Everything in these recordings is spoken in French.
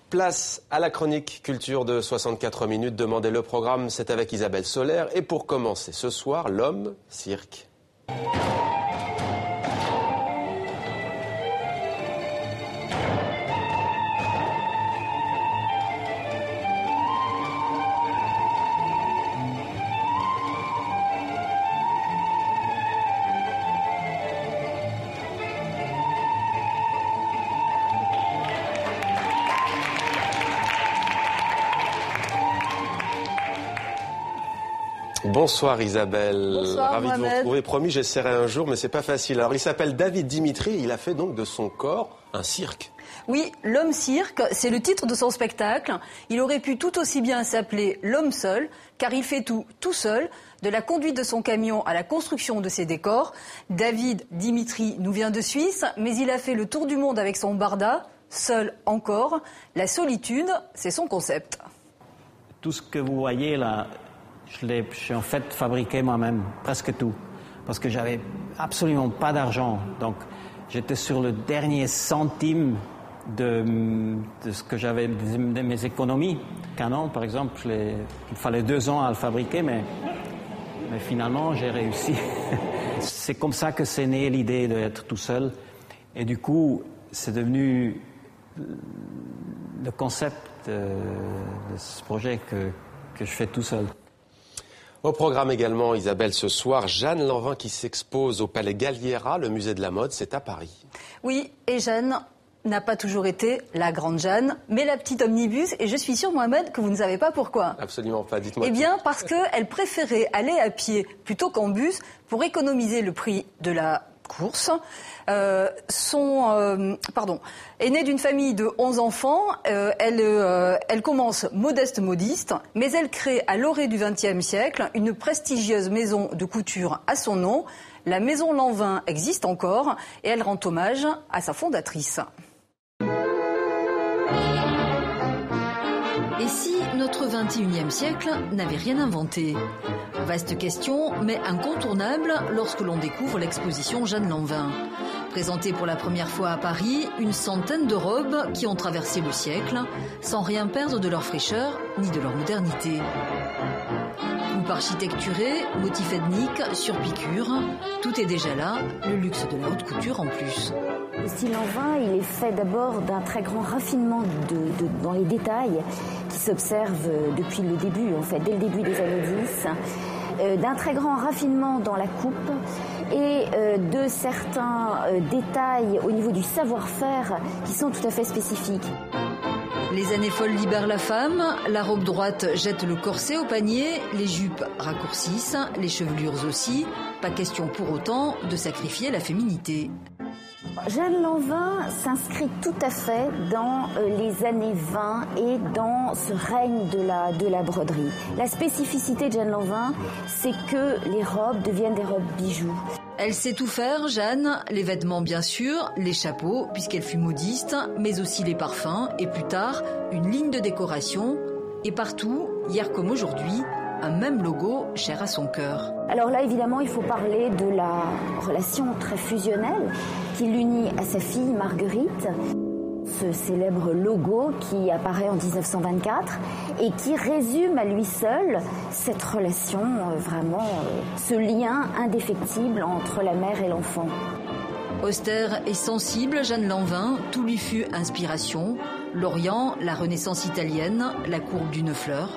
Place à la chronique culture de 64 minutes. Demandez le programme, c'est avec Isabelle Soler. Et pour commencer ce soir, l'homme cirque. Bonsoir Isabelle. Bonsoir, Ravi Mohamed. de vous retrouver. Promis, j'essaierai un jour, mais c'est pas facile. Alors il s'appelle David Dimitri, il a fait donc de son corps un cirque. Oui, l'homme cirque, c'est le titre de son spectacle. Il aurait pu tout aussi bien s'appeler l'homme seul, car il fait tout seul, de la conduite de son camion à la construction de ses décors. David Dimitri nous vient de Suisse, mais il a fait le tour du monde avec son barda, seul encore. La solitude, c'est son concept. Tout ce que vous voyez là, j'ai en fait fabriqué moi-même, presque tout, parce que j'avais absolument pas d'argent. Donc j'étais sur le dernier centime de ce que j'avais de mes économies. Canon, par exemple, il fallait 2 ans à le fabriquer, mais finalement j'ai réussi. C'est comme ça que c'est né l'idée d'être tout seul. Et du coup, c'est devenu le concept de ce projet que je fais tout seul. Au programme également, Isabelle, ce soir, Jeanne Lanvin qui s'expose au Palais Galliera, le musée de la mode, c'est à Paris. Oui, et Jeanne n'a pas toujours été la grande Jeanne, mais la petite omnibus, et je suis sûre, Mohamed, que vous ne savez pas pourquoi. Absolument pas, dites-moi. Eh bien, parce qu'elle préférait aller à pied plutôt qu'en bus pour économiser le prix de la course. Est née d'une famille de 11 enfants. Elle commence modeste, mais elle crée à l'orée du XXe siècle une prestigieuse maison de couture à son nom. La maison Lanvin existe encore et elle rend hommage à sa fondatrice. Et si notre XXIe siècle n'avait rien inventé ? Vaste question, mais incontournable lorsque l'on découvre l'exposition Jeanne Lanvin. Présentée pour la première fois à Paris, une centaine de robes qui ont traversé le siècle, sans rien perdre de leur fraîcheur ni de leur modernité. Coupe architecturée, motifs ethniques, surpiqûres, tout est déjà là, le luxe de la haute couture en plus. Le style Lanvin, il est fait d'abord d'un très grand raffinement dans les détails qui s'observent depuis le début, en fait, dès le début des années 10, d'un très grand raffinement dans la coupe et de certains détails au niveau du savoir-faire qui sont tout à fait spécifiques. Les années folles libèrent la femme, la robe droite jette le corset au panier, les jupes raccourcissent, les chevelures aussi. Pas question pour autant de sacrifier la féminité. Jeanne Lanvin s'inscrit tout à fait dans les années 20 et dans ce règne de la broderie. La spécificité de Jeanne Lanvin, c'est que les robes deviennent des robes bijoux. Elle sait tout faire, Jeanne, les vêtements bien sûr, les chapeaux, puisqu'elle fut modiste, mais aussi les parfums, et plus tard, une ligne de décoration. Et partout, hier comme aujourd'hui, un même logo cher à son cœur. Alors là, évidemment, il faut parler de la relation très fusionnelle qui l'unit à sa fille Marguerite. Ce célèbre logo qui apparaît en 1924 et qui résume à lui seul cette relation, ce lien indéfectible entre la mère et l'enfant. Austère et sensible, Jeanne Lanvin, tout lui fut inspiration. L'Orient, la Renaissance italienne, la courbe d'une fleur.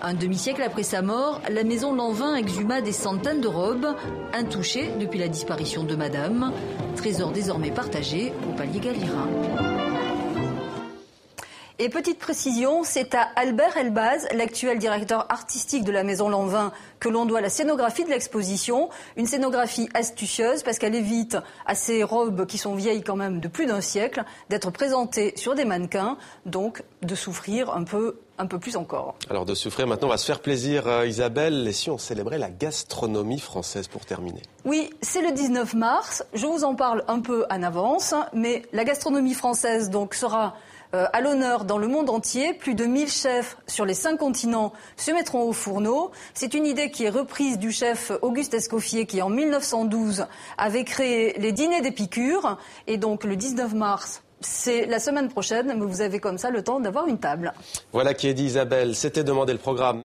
Un demi-siècle après sa mort, la maison Lanvin exhuma des centaines de robes, intouchées depuis la disparition de Madame, trésor désormais partagé au Palais Galliera. Et petite précision, c'est à Albert Elbaz, l'actuel directeur artistique de la maison Lanvin, que l'on doit la scénographie de l'exposition. Une scénographie astucieuse parce qu'elle évite à ces robes qui sont vieilles quand même de plus d'un siècle d'être présentées sur des mannequins, donc de souffrir un peu plus encore. Alors de souffrir, maintenant on va se faire plaisir Isabelle, et si on célébrait la gastronomie française pour terminer? Oui, c'est le 19 mars, je vous en parle un peu en avance, mais la gastronomie française donc sera à l'honneur dans le monde entier. Plus de 1000 chefs sur les 5 continents se mettront au fourneau. C'est une idée qui est reprise du chef Auguste Escoffier qui en 1912 avait créé les dîners d'Épicure. Et donc le 19 mars c'est la semaine prochaine, mais vous avez comme ça le temps d'avoir une table. Voilà qui est dit, Isabelle. C'était Demander le programme.